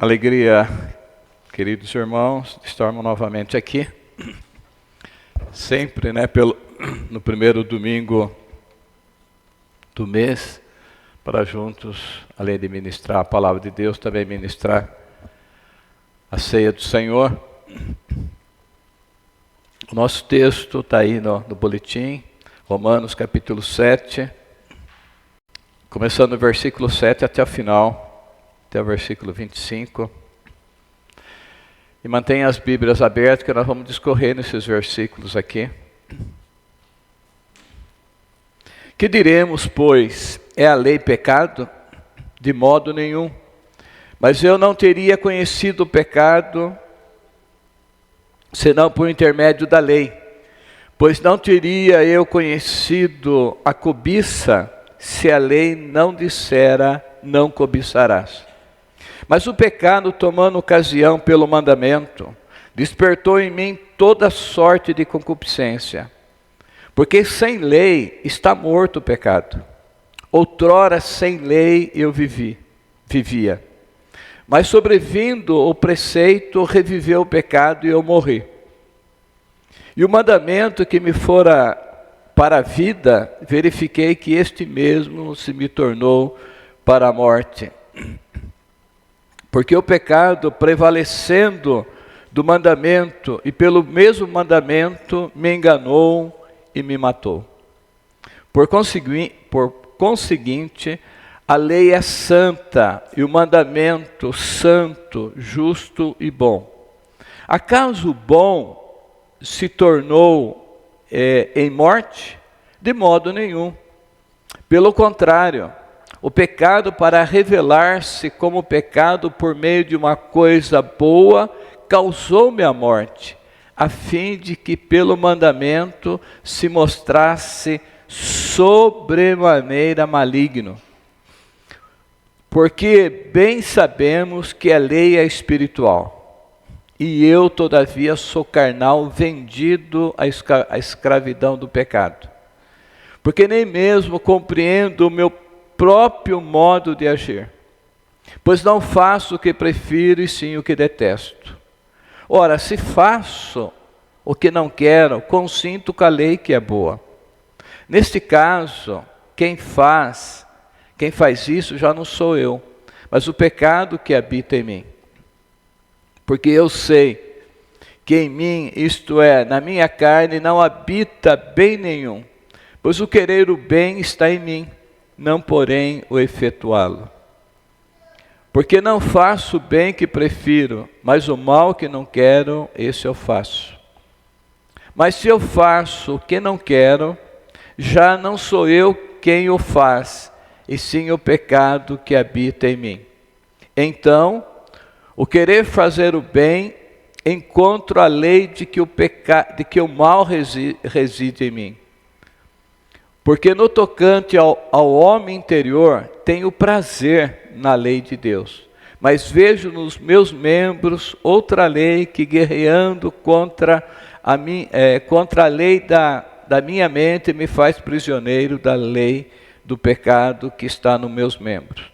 Alegria, queridos irmãos, de estarmos novamente aqui. Sempre, no primeiro domingo do mês, para juntos, além de ministrar a palavra de Deus, também ministrar a ceia do Senhor. O nosso texto está aí no boletim, Romanos capítulo 7, começando no versículo 7 até o final, até o versículo 25. E mantenha as Bíblias abertas, que nós vamos discorrer nesses versículos aqui. Que diremos, pois, é a lei pecado? De modo nenhum. Mas eu não teria conhecido o pecado, senão por intermédio da lei. Pois não teria eu conhecido a cobiça, se a lei não dissera, não cobiçarás. Mas o pecado, tomando ocasião pelo mandamento, despertou em mim toda sorte de concupiscência. Porque sem lei está morto o pecado. Outrora sem lei eu vivia. Mas sobrevindo o preceito, reviveu o pecado e eu morri. E o mandamento que me fora para a vida, verifiquei que este mesmo se me tornou para a morte. Porque o pecado, prevalecendo do mandamento, e pelo mesmo mandamento, me enganou e me matou. Por conseguinte, a lei é santa, e o mandamento santo, justo e bom. Acaso o bom se tornou em morte? De modo nenhum. Pelo contrário, o pecado, para revelar-se como pecado por meio de uma coisa boa, causou-me a morte, a fim de que pelo mandamento se mostrasse sobremaneira maligno. Porque bem sabemos que a lei é espiritual, e eu todavia sou carnal, vendido à escravidão do pecado. Porque nem mesmo compreendo o meu próprio modo de agir, pois não faço o que prefiro e sim o que detesto. Ora, se faço o que não quero, consinto com a lei que é boa. Neste caso, quem faz isso já não sou eu, mas o pecado que habita em mim. Porque eu sei que em mim, isto é, na minha carne, não habita bem nenhum, pois o querer o bem está em mim, não porém o efetuá-lo. Porque não faço o bem que prefiro, mas o mal que não quero, esse eu faço. Mas se eu faço o que não quero, já não sou eu quem o faz, e sim o pecado que habita em mim. Então, o querer fazer o bem, encontro a lei de que o mal reside em mim. Porque no tocante ao homem interior, tenho prazer na lei de Deus. Mas vejo nos meus membros outra lei que, guerreando contra a lei da minha mente, me faz prisioneiro da lei do pecado que está nos meus membros.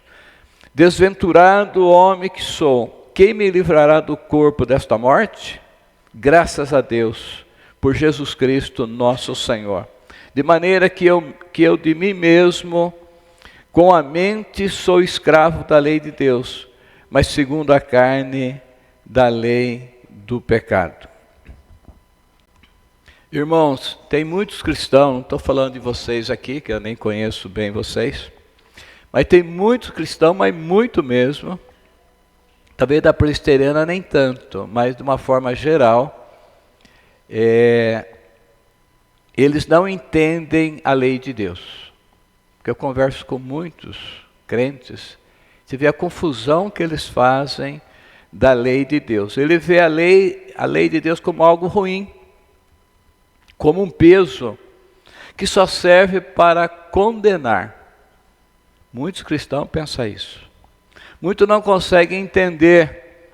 Desventurado homem que sou, quem me livrará do corpo desta morte? Graças a Deus, por Jesus Cristo nosso Senhor. De maneira que eu de mim mesmo, com a mente, sou escravo da lei de Deus, mas segundo a carne, da lei do pecado. Irmãos, tem muitos cristãos, não estou falando de vocês aqui, que eu nem conheço bem vocês, mas tem muitos cristãos, mas muito mesmo, talvez da presbiteriana nem tanto, mas de uma forma geral, eles não entendem a lei de Deus. Porque eu converso com muitos crentes, você vê a confusão que eles fazem da lei de Deus. Ele vê a lei de Deus como algo ruim, como um peso, que só serve para condenar. Muitos cristãos pensam isso. Muitos não conseguem entender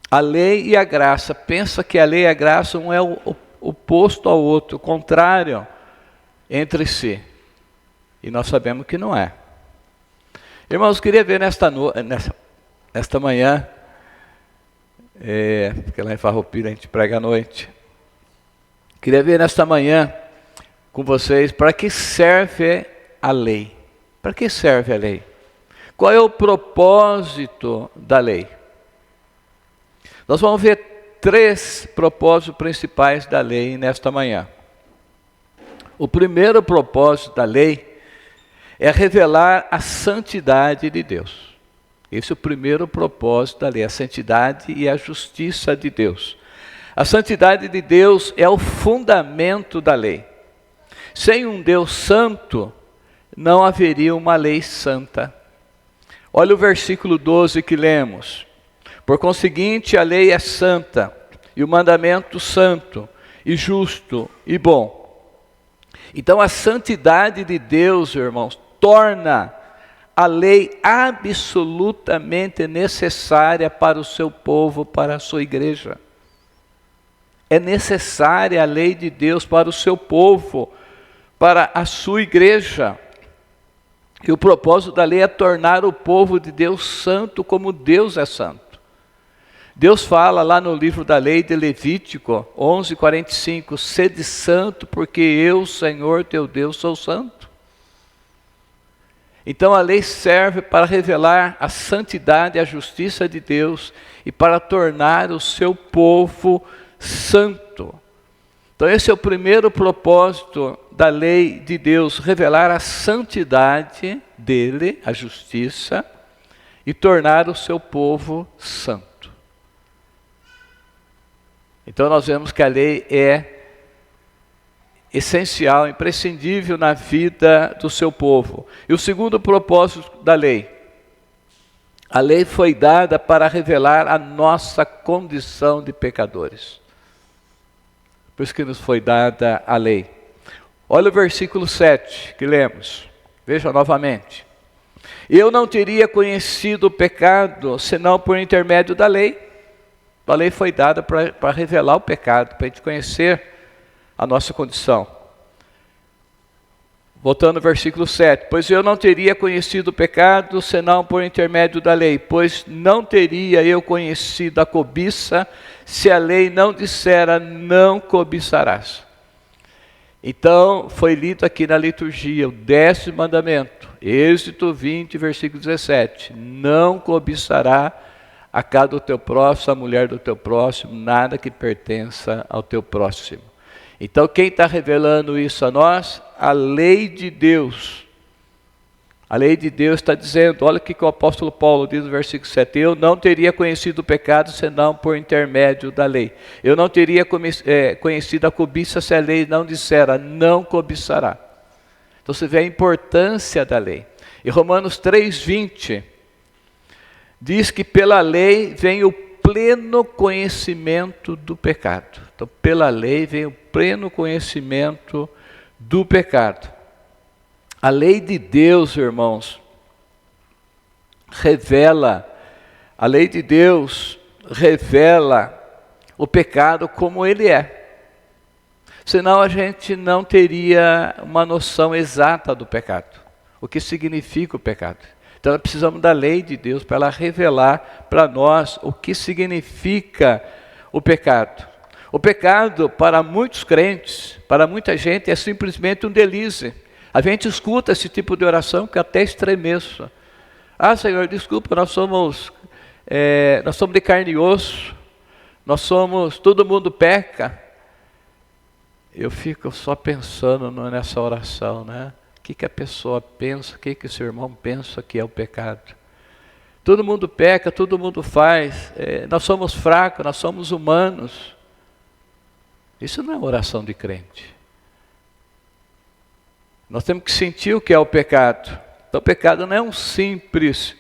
a lei e a graça. Pensa que a lei e a graça um é o oposto ao outro, o contrário entre si. E nós sabemos que não é. Irmãos, queria ver Esta manhã, porque lá em Farroupilha a gente prega à noite. Queria ver nesta manhã com vocês para que serve a lei. Para que serve a lei? Qual é o propósito da lei? Nós vamos ver 3 propósitos principais da lei nesta manhã. O primeiro propósito da lei é revelar a santidade de Deus. Esse é o primeiro propósito da lei, a santidade e a justiça de Deus. A santidade de Deus é o fundamento da lei. Sem um Deus santo, não haveria uma lei santa. Olha o versículo 12 que lemos. Por conseguinte, a lei é santa, e o mandamento santo, e justo, e bom. Então a santidade de Deus, irmãos, torna a lei absolutamente necessária para o seu povo, para a sua igreja. É necessária a lei de Deus para o seu povo, para a sua igreja. E o propósito da lei é tornar o povo de Deus santo como Deus é santo. Deus fala lá no livro da lei de Levítico 11:45, sede santo porque eu, Senhor teu Deus, sou santo. Então a lei serve para revelar a santidade e a justiça de Deus e para tornar o seu povo santo. Então esse é o primeiro propósito da lei de Deus, revelar a santidade dele, a justiça, e tornar o seu povo santo. Então nós vemos que a lei é essencial, imprescindível na vida do seu povo. E o segundo propósito da lei, a lei foi dada para revelar a nossa condição de pecadores. Por isso que nos foi dada a lei. Olha o versículo 7 que lemos, veja novamente. Eu não teria conhecido o pecado, senão por intermédio da lei. A lei foi dada para revelar o pecado, para a gente conhecer a nossa condição. Voltando ao versículo 7. Pois eu não teria conhecido o pecado, senão por intermédio da lei. Pois não teria eu conhecido a cobiça, se a lei não dissera, não cobiçarás. Então, foi lido aqui na liturgia, o 10º mandamento. Êxodo 20, versículo 17. Não cobiçará a casa do teu próximo, a mulher do teu próximo, nada que pertença ao teu próximo. Então quem está revelando isso a nós? A lei de Deus. A lei de Deus está dizendo, olha o que o apóstolo Paulo diz no versículo 7. Eu não teria conhecido o pecado senão por intermédio da lei. Eu não teria conhecido a cobiça se a lei não dissera, não cobiçará. Então você vê a importância da lei. E Romanos 3:20 diz que pela lei vem o pleno conhecimento do pecado. Então, pela lei vem o pleno conhecimento do pecado. A lei de Deus, irmãos, a lei de Deus revela o pecado como ele é. Senão a gente não teria uma noção exata do pecado, o que significa o pecado. Então nós precisamos da lei de Deus para ela revelar para nós o que significa o pecado. O pecado para muitos crentes, para muita gente é simplesmente um delírio. A gente escuta esse tipo de oração que até estremeço. Ah, Senhor, desculpa, nós somos de carne e osso, todo mundo peca. Eu fico só pensando nessa oração, né? O que a pessoa pensa, o que o seu irmão pensa que é o pecado. Todo mundo peca, todo mundo faz, nós somos fracos, nós somos humanos. Isso não é oração de crente. Nós temos que sentir o que é o pecado. Então o pecado não é um simples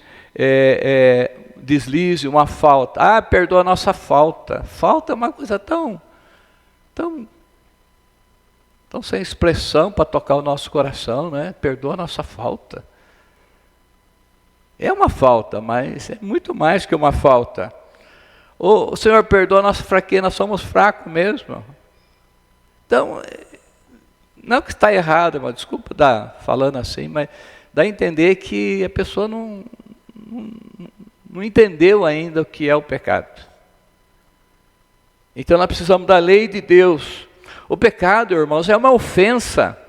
deslize, uma falta. Ah, perdoa a nossa falta. Falta é uma coisa tão sem expressão para tocar o nosso coração, né? Perdoa a nossa falta. É uma falta, mas é muito mais que uma falta. O Senhor perdoa a nossa fraqueza, nós somos fracos mesmo. Então, não que está errado, mas desculpa falando assim, mas dá a entender que a pessoa não entendeu ainda o que é o pecado. Então nós precisamos da lei de Deus. O pecado, irmãos, é uma ofensa.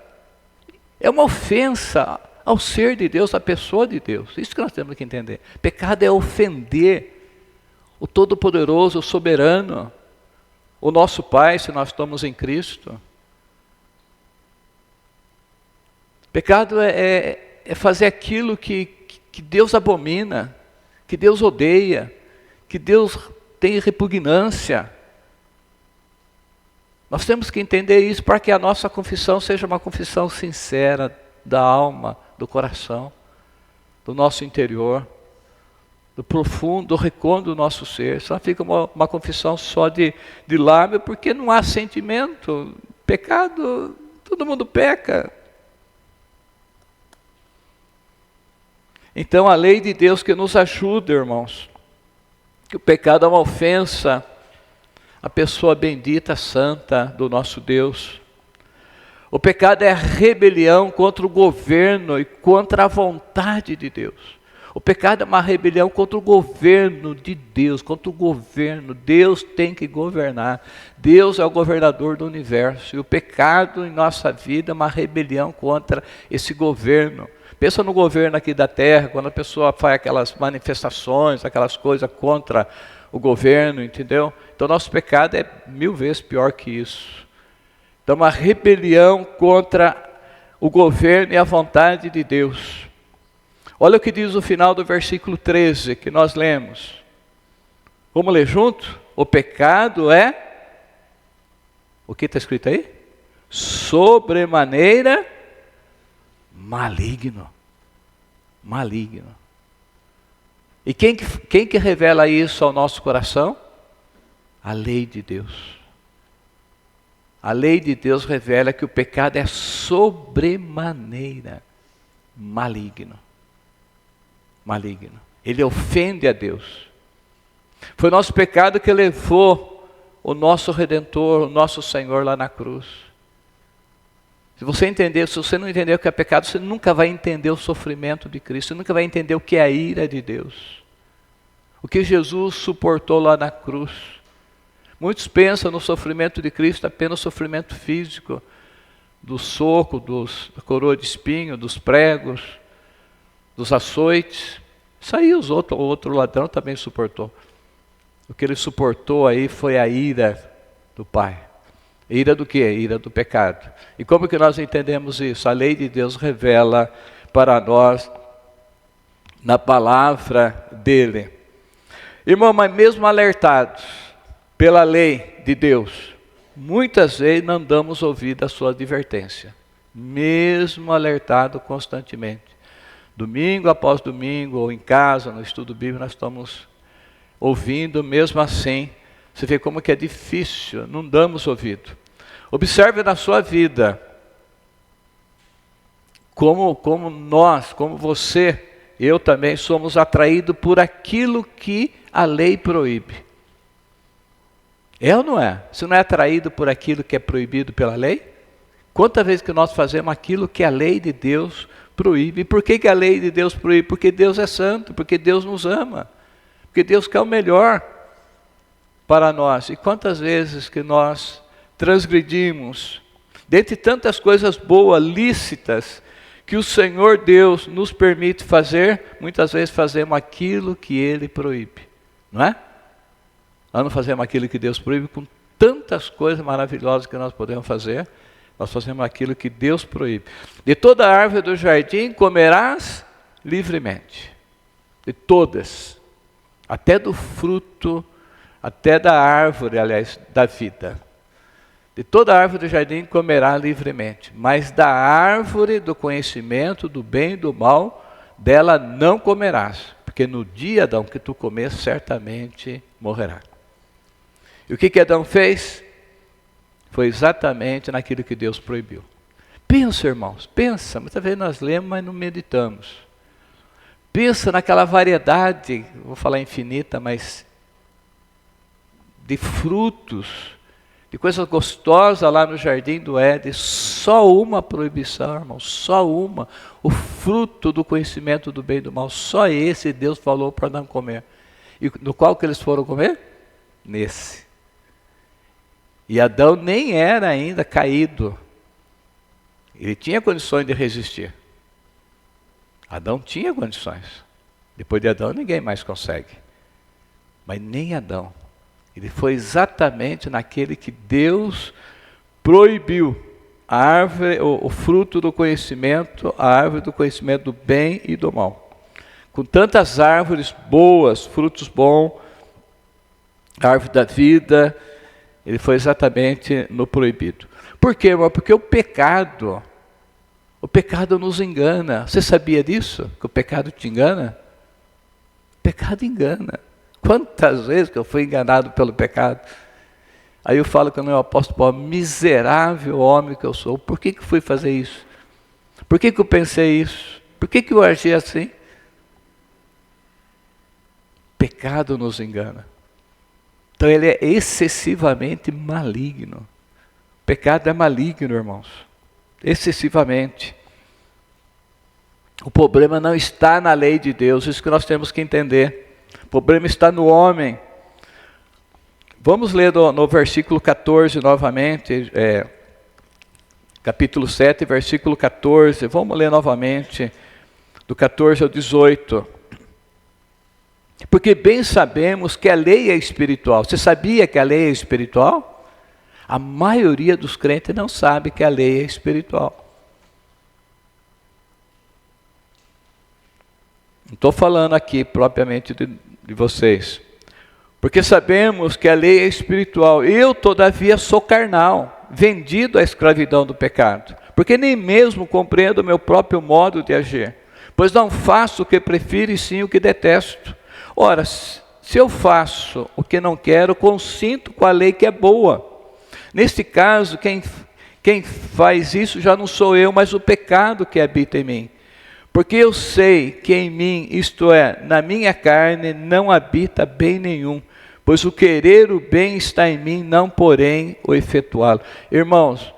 É uma ofensa ao ser de Deus, à pessoa de Deus. Isso que nós temos que entender. Pecado é ofender o Todo-Poderoso, o Soberano, o nosso Pai, se nós estamos em Cristo. Pecado é fazer aquilo que Deus abomina, que Deus odeia, que Deus tem repugnância. Nós temos que entender isso para que a nossa confissão seja uma confissão sincera da alma, do coração, do nosso interior, do profundo, do recôndito do nosso ser. Só fica uma confissão só de lábio, porque não há sentimento. Pecado, todo mundo peca. Então a lei de Deus que nos ajuda, irmãos, que o pecado é uma ofensa à pessoa bendita, santa do nosso Deus. O pecado é a rebelião contra o governo e contra a vontade de Deus. O pecado é uma rebelião contra o governo de Deus, contra o governo. Deus tem que governar. Deus é o governador do universo. E o pecado em nossa vida é uma rebelião contra esse governo. Pensa no governo aqui da terra, quando a pessoa faz aquelas manifestações, aquelas coisas contra o governo, entendeu? Então nosso pecado é 1000 vezes pior que isso. Então uma rebelião contra o governo e a vontade de Deus. Olha o que diz o final do versículo 13, que nós lemos. Vamos ler junto? O pecado é... O que está escrito aí? Sobremaneira maligno. Maligno. E quem que revela isso ao nosso coração? A lei de Deus. A lei de Deus revela que o pecado é sobremaneira maligno. Maligno. Ele ofende a Deus. Foi o nosso pecado que levou o nosso Redentor, o nosso Senhor lá na cruz. Se você não entender o que é pecado, você nunca vai entender o sofrimento de Cristo, você nunca vai entender o que é a ira de Deus. O que Jesus suportou lá na cruz. Muitos pensam no sofrimento de Cristo apenas sofrimento físico, do soco, da coroa de espinho, dos pregos, dos açoites. Isso aí o outro ladrão também suportou. O que ele suportou aí foi a ira do Pai. Ira do quê? Ira do pecado. E como que nós entendemos isso? A lei de Deus revela para nós na palavra dele. Irmão, mas mesmo alertados pela lei de Deus, muitas vezes não damos ouvido à sua advertência. Mesmo alertado constantemente. Domingo após domingo, ou em casa, no estudo bíblico, nós estamos ouvindo, mesmo assim, você vê como que é difícil, não damos ouvido. Observe na sua vida, como nós, como você, eu também somos atraídos por aquilo que a lei proíbe. É ou não é? Você não é atraído por aquilo que é proibido pela lei? Quantas vezes que nós fazemos aquilo que a lei de Deus proíbe? E por que a lei de Deus proíbe? Porque Deus é santo, porque Deus nos ama, porque Deus quer o melhor para nós. E quantas vezes que nós transgredimos, dentre tantas coisas boas, lícitas, que o Senhor Deus nos permite fazer, muitas vezes fazemos aquilo que Ele proíbe, não é? Nós não fazemos aquilo que Deus proíbe, com tantas coisas maravilhosas que nós podemos fazer, nós fazemos aquilo que Deus proíbe. De toda árvore do jardim comerás livremente, de todas, até do fruto, até da árvore, aliás, da vida. De toda árvore do jardim comerá livremente, mas da árvore do conhecimento do bem e do mal, dela não comerás, porque no dia, Adão, que tu comer, certamente morrerá. E o que Adão fez? Foi exatamente naquilo que Deus proibiu. Pensa, irmãos, pensa, muitas vezes nós lemos, mas não meditamos. Pensa naquela variedade, vou falar infinita, mas de frutos de coisa gostosa lá no jardim do Éden, só uma proibição, irmão, só uma, o fruto do conhecimento do bem e do mal, só esse Deus falou para não comer. E no qual que eles foram comer? Nesse. E Adão nem era ainda caído, ele tinha condições de resistir. Adão tinha condições, depois de Adão ninguém mais consegue, mas nem Adão. Ele foi exatamente naquele que Deus proibiu, a árvore, o fruto do conhecimento, a árvore do conhecimento do bem e do mal. Com tantas árvores boas, frutos bons, a árvore da vida, ele foi exatamente no proibido. Por quê, irmão? Porque o pecado nos engana. Você sabia disso? Que o pecado te engana? O pecado engana. Quantas vezes que eu fui enganado pelo pecado? Aí eu falo com o meu apóstolo Paulo, miserável homem que eu sou. Por que fui fazer isso? Por que eu pensei isso? Por que eu agi assim? Pecado nos engana. Então ele é excessivamente maligno. O pecado é maligno, irmãos. Excessivamente. O problema não está na lei de Deus, isso que nós temos que entender. O problema está no homem. Vamos ler no versículo 14 novamente, capítulo 7, versículo 14. Vamos ler novamente, do 14 ao 18. Porque bem sabemos que a lei é espiritual. Você sabia que a lei é espiritual? A maioria dos crentes não sabe que a lei é espiritual. Não estou falando aqui propriamente de vocês. Porque sabemos que a lei é espiritual. Eu, todavia, sou carnal, vendido à escravidão do pecado. Porque nem mesmo compreendo o meu próprio modo de agir. Pois não faço o que prefiro e sim o que detesto. Ora, se eu faço o que não quero, consinto com a lei que é boa. Neste caso, quem faz isso já não sou eu, mas o pecado que habita em mim. Porque eu sei que em mim, isto é, na minha carne, não habita bem nenhum. Pois o querer o bem está em mim, não porém o efetuá-lo. Irmãos,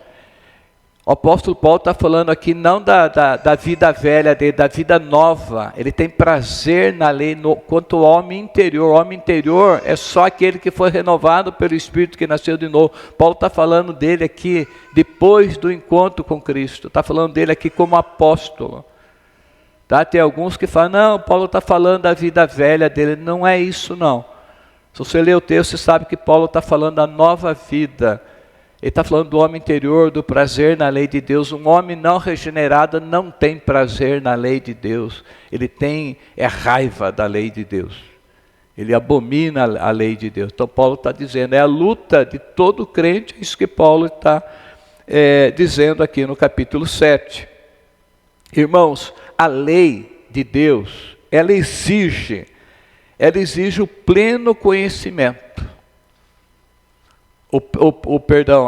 o apóstolo Paulo está falando aqui não da vida velha dele, da vida nova. Ele tem prazer na lei quanto ao homem interior. O homem interior é só aquele que foi renovado pelo Espírito que nasceu de novo. Paulo está falando dele aqui depois do encontro com Cristo. Está falando dele aqui como apóstolo. Tá? Tem alguns que falam, não, Paulo está falando da vida velha dele. Não é isso não. Se você ler o texto, você sabe que Paulo está falando da nova vida. Ele está falando do homem interior, do prazer na lei de Deus. Um homem não regenerado não tem prazer na lei de Deus. Ele tem raiva da lei de Deus. Ele abomina a lei de Deus. Então Paulo está dizendo, é a luta de todo crente, é isso que Paulo está dizendo aqui no capítulo 7. Irmãos, a lei de Deus, ela exige o pleno conhecimento.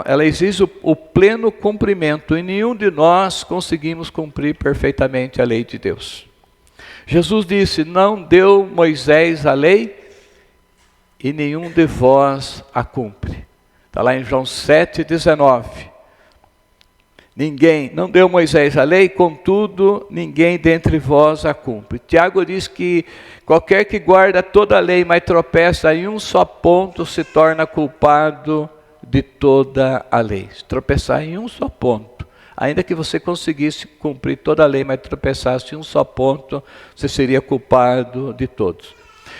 Ela exige o pleno cumprimento, e nenhum de nós conseguimos cumprir perfeitamente a lei de Deus. Jesus disse, não deu Moisés a lei, e nenhum de vós a cumpre. Está lá em João 7,19. Não deu Moisés a lei, contudo, ninguém dentre vós a cumpre. Tiago diz que qualquer que guarda toda a lei, mas tropeça em um só ponto, se torna culpado de toda a lei. Se tropeçar em um só ponto, ainda que você conseguisse cumprir toda a lei, mas tropeçasse em um só ponto, você seria culpado de todos.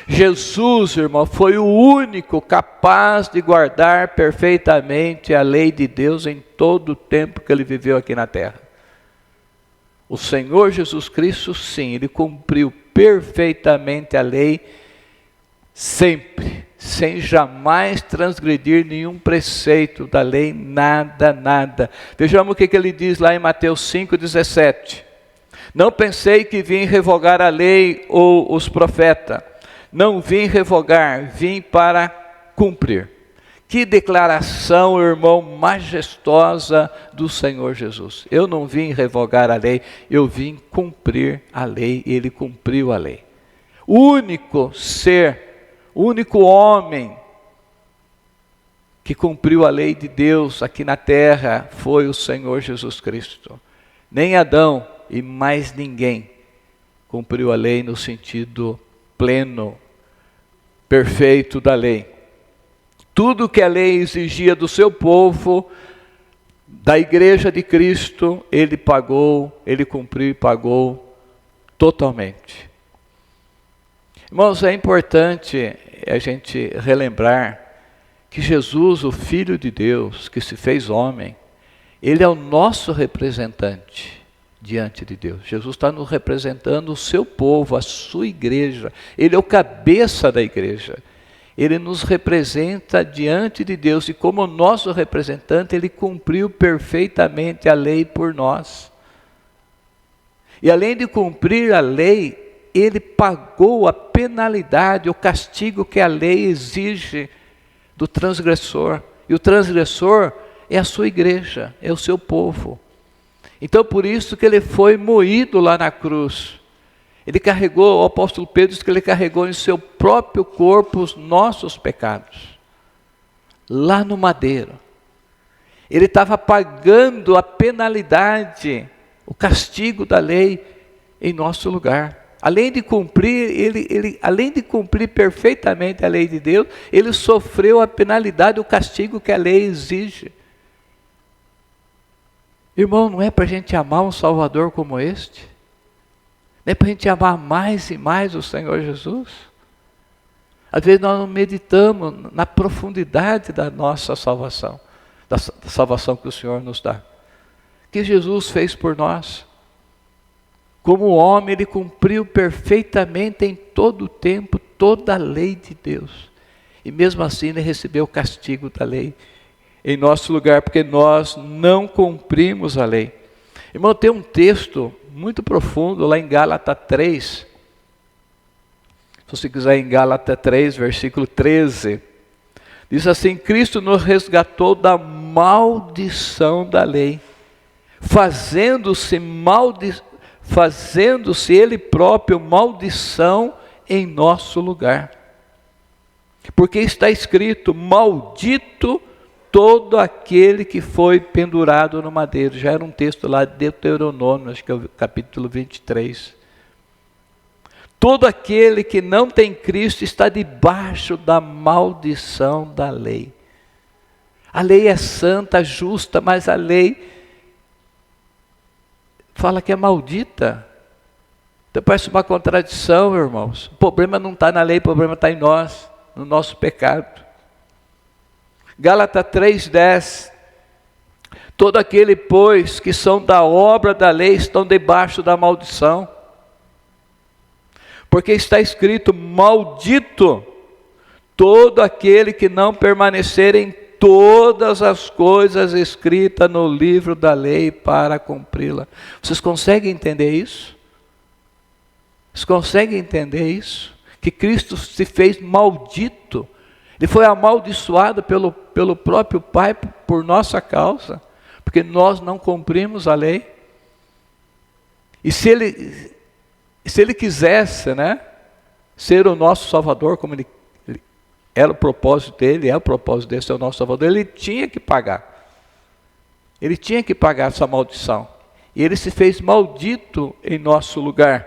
Jesus, irmão, foi o único capaz de guardar perfeitamente a lei de Deus em todo o tempo que ele viveu aqui na terra. O Senhor Jesus Cristo, sim, ele cumpriu perfeitamente a lei sempre, sem jamais transgredir nenhum preceito da lei, nada. Vejamos o que ele diz lá em Mateus 5,17. Não pensei que vim revogar a lei ou os profetas. Não vim revogar, vim para cumprir. Que declaração, irmão, majestosa do Senhor Jesus. Eu não vim revogar a lei, eu vim cumprir a lei, e ele cumpriu a lei. O único ser, o único homem que cumpriu a lei de Deus aqui na terra foi o Senhor Jesus Cristo. Nem Adão e mais ninguém cumpriu a lei no sentido pleno, perfeito da lei. Tudo que a lei exigia do seu povo, da igreja de Cristo, ele pagou, ele cumpriu e pagou totalmente. Irmãos, é importante a gente relembrar que Jesus, o Filho de Deus, que se fez homem, ele é o nosso representante diante de Deus. Jesus está nos representando o seu povo, a sua igreja. Ele é o cabeça da igreja. Ele nos representa diante de Deus e como nosso representante, ele cumpriu perfeitamente a lei por nós. E além de cumprir a lei, ele pagou a penalidade, o castigo que a lei exige do transgressor. E o transgressor é a sua igreja, é o seu povo. Então por isso que ele foi moído lá na cruz. Ele carregou, o apóstolo Pedro diz que ele carregou em seu próprio corpo os nossos pecados. Lá no madeiro. Ele estava pagando a penalidade, o castigo da lei em nosso lugar. Além de cumprir, além de cumprir perfeitamente a lei de Deus, ele sofreu a penalidade, o castigo que a lei exige. Irmão, não é para a gente amar um Salvador como este? Não é para a gente amar mais e mais o Senhor Jesus? Às vezes nós não meditamos na profundidade da nossa salvação, da salvação que o Senhor nos dá. Que Jesus fez por nós. Como homem, ele cumpriu perfeitamente em todo o tempo toda a lei de Deus. E mesmo assim ele recebeu o castigo da lei em nosso lugar, porque nós não cumprimos a lei. Irmão, tem um texto muito profundo lá em Gálatas 3. Se você quiser em Gálatas 3, versículo 13. Diz assim: Cristo nos resgatou da maldição da lei, fazendo-se ele próprio maldição em nosso lugar. Porque está escrito: maldito todo aquele que foi pendurado no madeiro. Já era um texto lá de Deuteronômio, acho que é o capítulo 23. Todo aquele que não tem Cristo está debaixo da maldição da lei. A lei é santa, justa, mas a lei fala que é maldita. Então parece uma contradição, irmãos. O problema não está na lei, o problema está em nós, no nosso pecado. Gálatas 3,10. Todo aquele, pois, que são da obra da lei, estão debaixo da maldição. Porque está escrito: maldito todo aquele que não permanecer em todas as coisas escritas no livro da lei para cumpri-la. Vocês conseguem entender isso? Vocês conseguem entender isso? Que Cristo se fez maldito. Ele foi amaldiçoado pelo próprio Pai por nossa causa, porque nós não cumprimos a lei. E se ele quisesse, né, ser o nosso Salvador, como ele era o propósito dele, é o propósito dele ser o nosso Salvador, ele tinha que pagar. Ele tinha que pagar essa maldição. E ele se fez maldito em nosso lugar.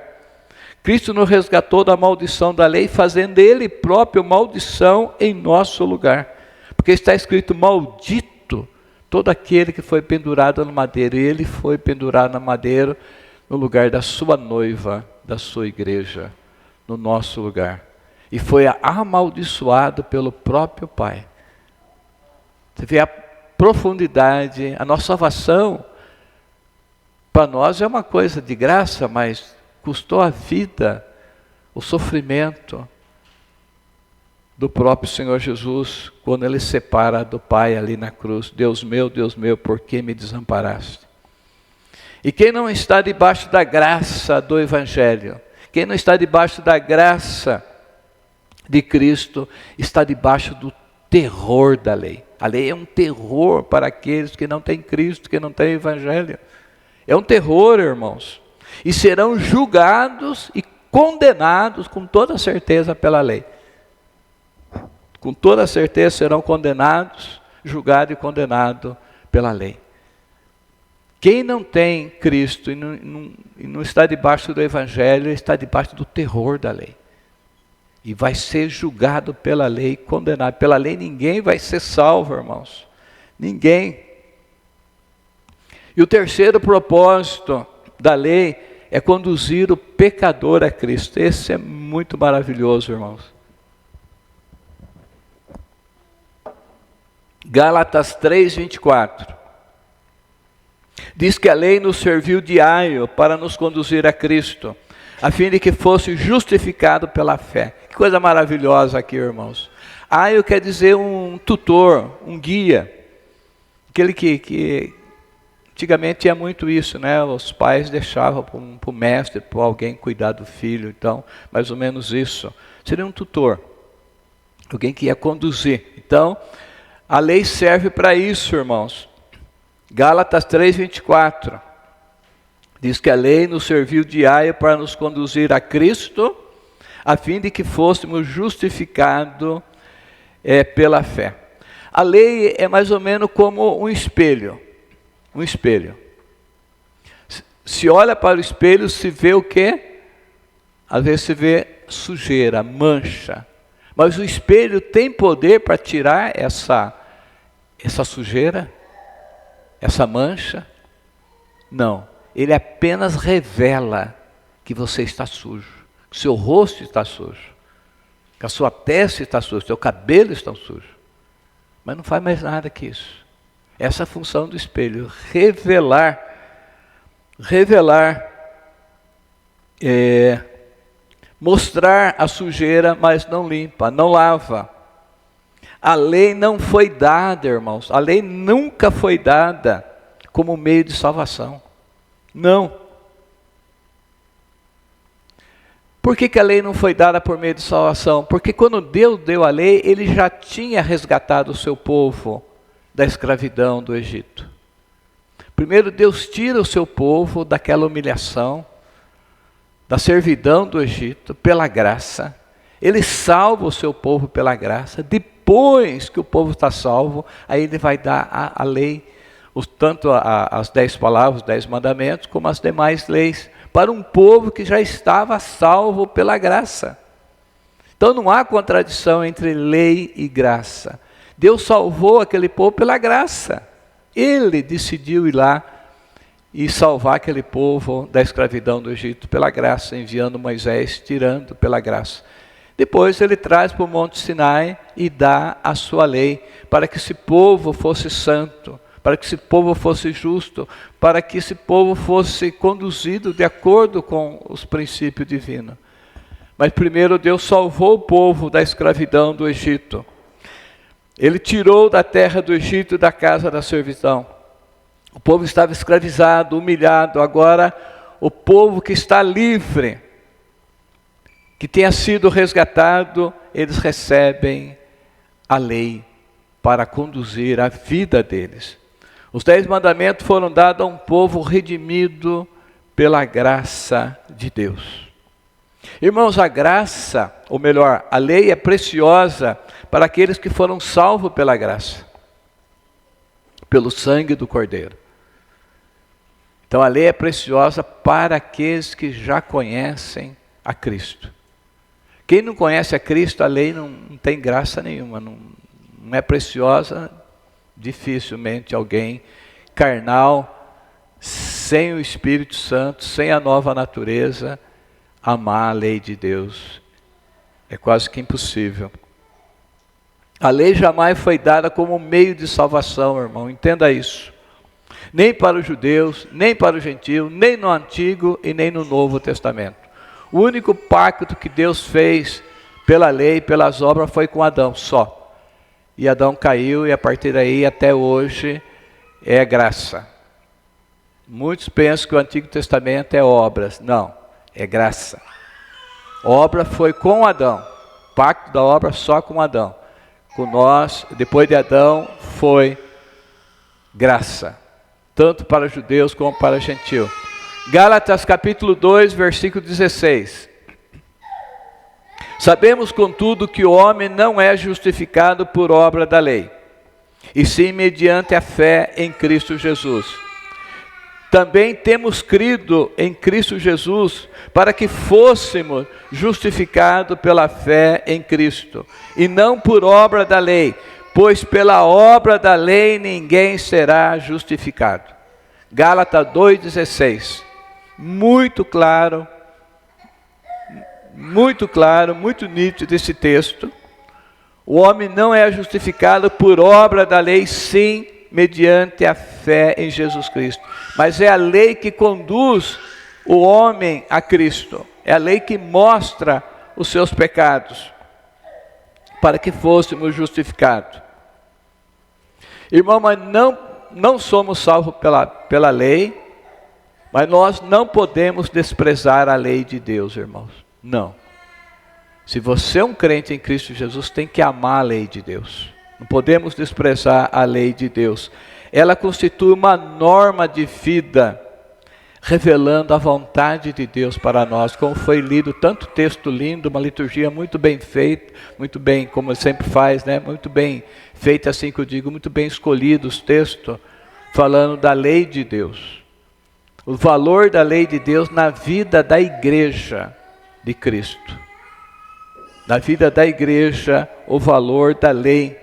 Cristo nos resgatou da maldição da lei, fazendo ele próprio maldição em nosso lugar. Porque está escrito: maldito todo aquele que foi pendurado no madeiro. E ele foi pendurado no madeiro no lugar da sua noiva, da sua igreja, no nosso lugar. E foi amaldiçoado pelo próprio Pai. Você vê a profundidade, a nossa salvação, para nós é uma coisa de graça, mas custou a vida, o sofrimento do próprio Senhor Jesus, quando ele separa do Pai ali na cruz. Deus meu, por que me desamparaste? E quem não está debaixo da graça do Evangelho, quem não está debaixo da graça de Cristo, está debaixo do terror da lei. A lei é um terror para aqueles que não têm Cristo, que não têm Evangelho. É um terror, irmãos. E serão julgados e condenados com toda certeza pela lei. Com toda certeza serão condenados, julgado e condenado pela lei. Quem não tem Cristo e não está debaixo do Evangelho, está debaixo do terror da lei. E vai ser julgado pela lei, condenado. Pela lei ninguém vai ser salvo, irmãos. Ninguém. E o terceiro propósito da lei é conduzir o pecador a Cristo. Esse é muito maravilhoso, irmãos. Gálatas 3:24. Diz que a lei nos serviu de aio para nos conduzir a Cristo, a fim de que fosse justificado pela fé. Que coisa maravilhosa aqui, irmãos. Aio quer dizer um tutor, um guia. Aquele que antigamente tinha muito isso, né? Os pais deixavam para o mestre, para alguém cuidar do filho. Então, mais ou menos isso. Seria um tutor. Alguém que ia conduzir. Então, a lei serve para isso, irmãos. Gálatas 3:24. Diz que a lei nos serviu de aio para nos conduzir a Cristo, a fim de que fôssemos justificados pela fé. A lei é mais ou menos como um espelho. Um espelho. Se olha para o espelho, se vê o quê? Às vezes se vê sujeira, mancha. Mas o espelho tem poder para tirar essa sujeira, essa mancha? Não. Ele apenas revela que você está sujo, que o seu rosto está sujo, que a sua testa está suja, que o seu cabelo está sujo. Mas não faz mais nada que isso. Essa é a função do espelho, revelar, mostrar a sujeira, mas não limpa, não lava. A lei não foi dada, irmãos, a lei nunca foi dada como meio de salvação. Não. Por que a lei não foi dada por meio de salvação? Porque quando Deus deu a lei, Ele já tinha resgatado o seu povo da escravidão do Egito. Primeiro Deus tira o seu povo daquela humilhação, da servidão do Egito, pela graça. Ele salva o seu povo pela graça. Depois que o povo está salvo, aí Ele vai dar a lei, tanto as 10 palavras, os 10 mandamentos, como as demais leis, para um povo que já estava salvo pela graça. Então não há contradição entre lei e graça. Deus salvou aquele povo pela graça. Ele decidiu ir lá e salvar aquele povo da escravidão do Egito pela graça, enviando Moisés, tirando pela graça. Depois ele traz para o Monte Sinai e dá a sua lei, para que esse povo fosse santo, para que esse povo fosse justo, para que esse povo fosse conduzido de acordo com os princípios divinos. Mas primeiro Deus salvou o povo da escravidão do Egito. Ele tirou da terra do Egito, da casa da servidão. O povo estava escravizado, humilhado. Agora o povo que está livre, que tenha sido resgatado, eles recebem a lei para conduzir a vida deles. Os 10 mandamentos foram dados a um povo redimido pela graça de Deus. Irmãos, a graça, ou melhor, a lei é preciosa para aqueles que foram salvos pela graça, pelo sangue do Cordeiro. Então a lei é preciosa para aqueles que já conhecem a Cristo. Quem não conhece a Cristo, a lei não tem graça nenhuma, não é preciosa. Dificilmente alguém carnal, sem o Espírito Santo, sem a nova natureza, amar a lei de Deus. É quase que impossível. A lei jamais foi dada como meio de salvação, irmão, entenda isso. Nem para os judeus, nem para os gentios, nem no Antigo e nem no Novo Testamento. O único pacto que Deus fez pela lei, pelas obras, foi com Adão, só. E Adão caiu e a partir daí até hoje é graça. Muitos pensam que o Antigo Testamento é obras. Não, é graça. Obra foi com Adão. Pacto da obra só com Adão. Com nós, depois de Adão, foi graça. Tanto para os judeus como para os gentios. Gálatas capítulo 2, versículo 16. Sabemos, contudo, que o homem não é justificado por obra da lei, e sim mediante a fé em Cristo Jesus. Também temos crido em Cristo Jesus para que fôssemos justificados pela fé em Cristo, e não por obra da lei, pois pela obra da lei ninguém será justificado. Gálatas 2,16. Muito claro, muito nítido esse texto. O homem não é justificado por obra da lei, sim, mediante a fé em Jesus Cristo. Mas é a lei que conduz o homem a Cristo. É a lei que mostra os seus pecados, para que fôssemos justificados. Irmão, mas não somos salvos pela lei, mas nós não podemos desprezar a lei de Deus, irmãos. Não. Se você é um crente em Cristo Jesus, tem que amar a lei de Deus. Não podemos desprezar a lei de Deus. Ela constitui uma norma de vida, revelando a vontade de Deus para nós. Como foi lido, tanto texto lindo, uma liturgia muito bem feita, muito bem, como ele sempre faz, né? Muito bem feita, assim que eu digo, muito bem escolhidos os textos, falando da lei de Deus. O valor da lei de Deus na vida da igreja de Cristo. Na vida da igreja, o valor da lei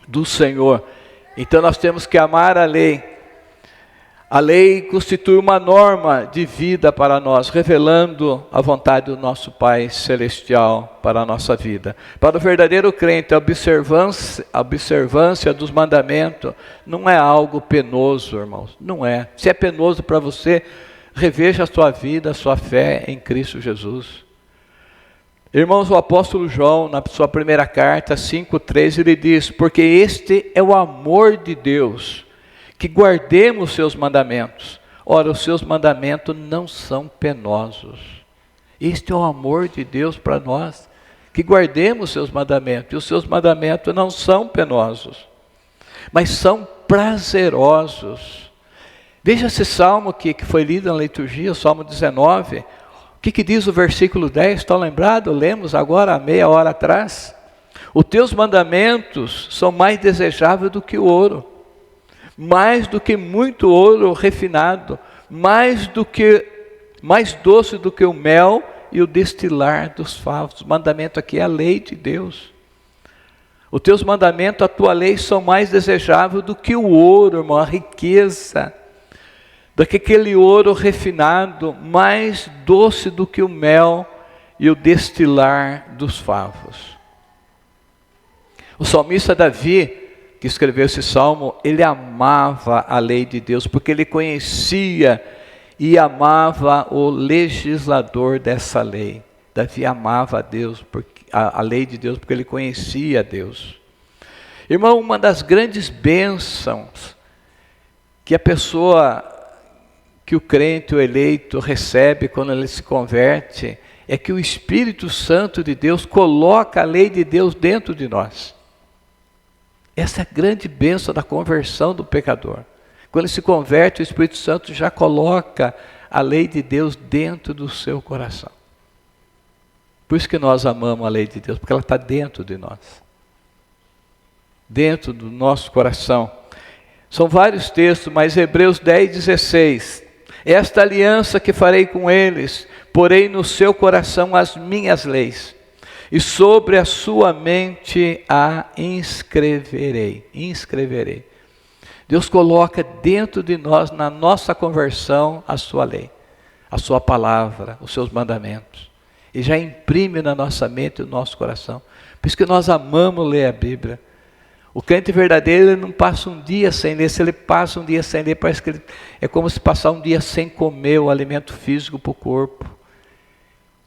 do Senhor. Então nós temos que amar a lei. A lei constitui uma norma de vida para nós, revelando a vontade do nosso Pai Celestial para a nossa vida. Para o verdadeiro crente, a observância dos mandamentos não é algo penoso, irmãos. Não é. Se é penoso para você, reveja a sua vida, a sua fé em Cristo Jesus. Irmãos, o apóstolo João, na sua primeira carta, 5,13, ele diz: porque este é o amor de Deus, que guardemos os seus mandamentos. Ora, os seus mandamentos não são penosos. Este é o amor de Deus para nós, que guardemos os seus mandamentos. E os seus mandamentos não são penosos, mas são prazerosos. Veja esse salmo que foi lido na liturgia, o Salmo 19. O que diz o versículo 10? Estão lembrados? Lemos agora há meia hora atrás. Os teus mandamentos são mais desejáveis do que o ouro, mais do que muito ouro refinado, mais doce do que o mel e o destilar dos favos. O mandamento aqui é a lei de Deus. Os teus mandamentos, a tua lei, são mais desejáveis do que o ouro, irmão, a riqueza. Do que aquele ouro refinado, mais doce do que o mel e o destilar dos favos. O salmista Davi, que escreveu esse salmo, ele amava a lei de Deus, porque ele conhecia e amava o legislador dessa lei. Davi amava a Deus, a lei de Deus, porque ele conhecia a Deus. Irmão, uma das grandes bênçãos que a pessoa, que o crente, o eleito, recebe quando ele se converte, é que o Espírito Santo de Deus coloca a lei de Deus dentro de nós. Essa é a grande bênção da conversão do pecador. Quando ele se converte, o Espírito Santo já coloca a lei de Deus dentro do seu coração. Por isso que nós amamos a lei de Deus, porque ela está dentro de nós. Dentro do nosso coração. São vários textos, mas Hebreus 10,16. Esta aliança que farei com eles, porei no seu coração as minhas leis, e sobre a sua mente a inscreverei. Inscreverei. Deus coloca dentro de nós, na nossa conversão, a sua lei, a sua palavra, os seus mandamentos. E já imprime na nossa mente e no nosso coração. Por isso que nós amamos ler a Bíblia. O crente verdadeiro, ele não passa um dia sem ler. Se ele passa um dia sem ler, parece que é como se passar um dia sem comer o alimento físico para o corpo.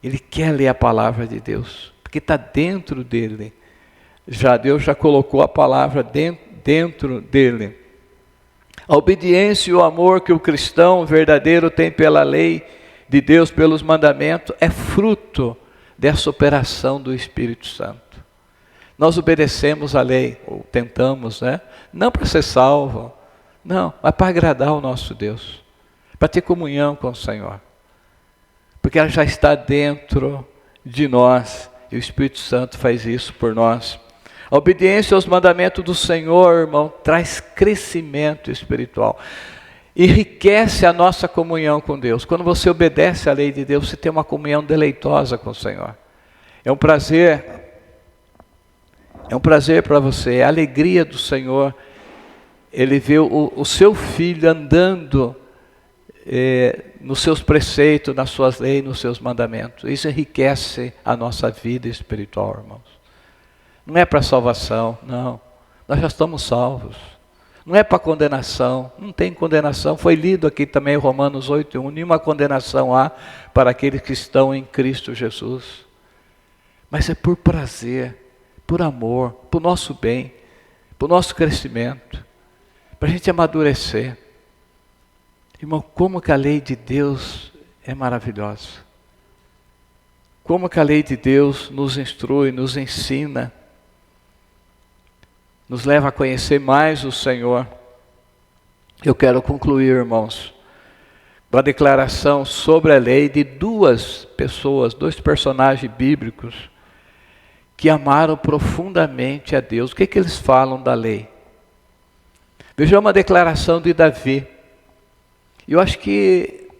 Ele quer ler a palavra de Deus, porque está dentro dele. Deus já colocou a palavra dentro dele. A obediência e o amor que o cristão verdadeiro tem pela lei de Deus, pelos mandamentos, é fruto dessa operação do Espírito Santo. Nós obedecemos a lei, ou tentamos, né? Não para ser salvo, não, mas para agradar o nosso Deus, para ter comunhão com o Senhor, porque ela já está dentro de nós, e o Espírito Santo faz isso por nós. A obediência aos mandamentos do Senhor, irmão, traz crescimento espiritual. Enriquece a nossa comunhão com Deus. Quando você obedece à lei de Deus, você tem uma comunhão deleitosa com o Senhor. É um prazer para você, é a alegria do Senhor. Ele vê o seu filho andando nos seus preceitos, nas suas leis, nos seus mandamentos. Isso enriquece a nossa vida espiritual, irmãos. Não é para salvação, não. Nós já estamos salvos. Não é para condenação, não tem condenação. Foi lido aqui também Romanos 8:1, nenhuma condenação há para aqueles que estão em Cristo Jesus. Mas é por prazer, por amor, por nosso bem, por nosso crescimento, para a gente amadurecer. Irmão, como que a lei de Deus é maravilhosa. Como que a lei de Deus nos instrui, nos ensina, nos leva a conhecer mais o Senhor. Eu quero concluir, irmãos, com a declaração sobre a lei de duas pessoas, dois personagens bíblicos, que amaram profundamente a Deus. O que eles falam da lei? Veja uma declaração de Davi. Eu acho que, vou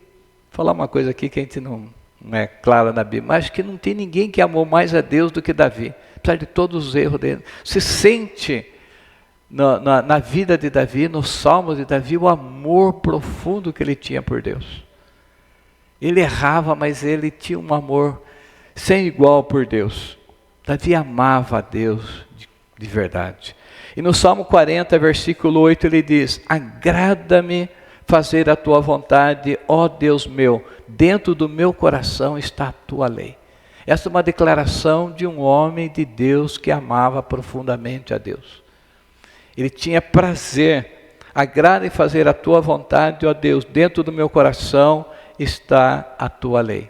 falar uma coisa aqui que a gente não é clara na Bíblia, mas acho que não tem ninguém que amou mais a Deus do que Davi, apesar de todos os erros dele. Se sente na vida de Davi, nos salmos de Davi, o amor profundo que ele tinha por Deus. Ele errava, mas ele tinha um amor sem igual por Deus. Davi amava a Deus de verdade. E no Salmo 40, versículo 8, ele diz: agrada-me fazer a tua vontade, ó Deus meu, dentro do meu coração está a tua lei. Essa é uma declaração de um homem de Deus que amava profundamente a Deus. Ele tinha prazer, agrada-me fazer a tua vontade, ó Deus, dentro do meu coração está a tua lei.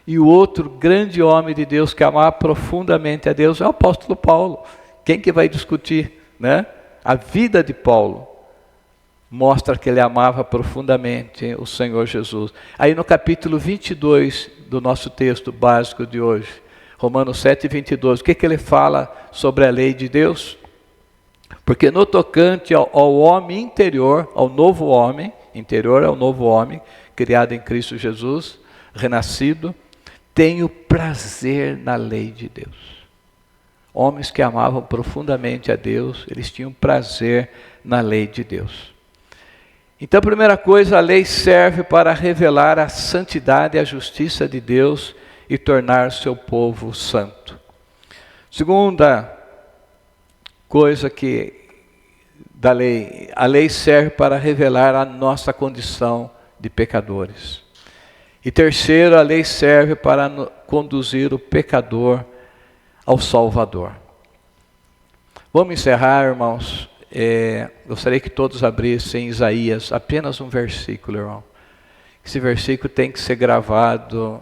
E o outro grande homem de Deus que amava profundamente a Deus é o apóstolo Paulo. Quem que vai discutir, né? A vida de Paulo mostra que ele amava profundamente o Senhor Jesus. Aí no capítulo 22 do nosso texto básico de hoje, Romanos 7:22, o que ele fala sobre a lei de Deus? Porque no tocante ao homem interior, ao novo homem, interior é o novo homem, criado em Cristo Jesus, renascido, tenho prazer na lei de Deus. Homens que amavam profundamente a Deus, eles tinham prazer na lei de Deus. Então, a primeira coisa, a lei serve para revelar a santidade e a justiça de Deus e tornar o seu povo santo. Segunda coisa da lei, a lei serve para revelar a nossa condição de pecadores. E terceiro, a lei serve para conduzir o pecador ao Salvador. Vamos encerrar, irmãos. Gostaria que todos abrissem Isaías, apenas um versículo, irmão. Esse versículo tem que ser gravado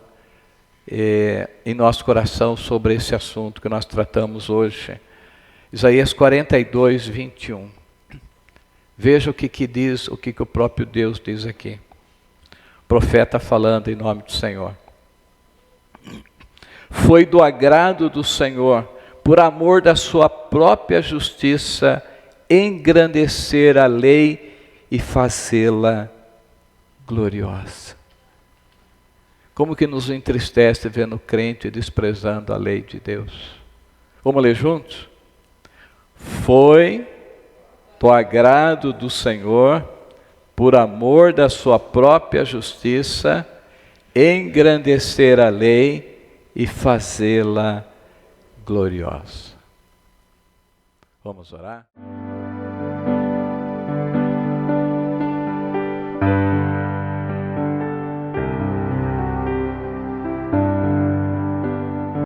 em nosso coração sobre esse assunto que nós tratamos hoje. Isaías 42:21. Veja o que diz, o que o próprio Deus diz aqui. O profeta falando em nome do Senhor. Foi do agrado do Senhor, por amor da sua própria justiça, engrandecer a lei e fazê-la gloriosa. Como que nos entristece vendo o crente desprezando a lei de Deus? Vamos ler juntos? Foi do agrado do Senhor, por amor da sua própria justiça, engrandecer a lei e fazê-la gloriosa. Vamos orar?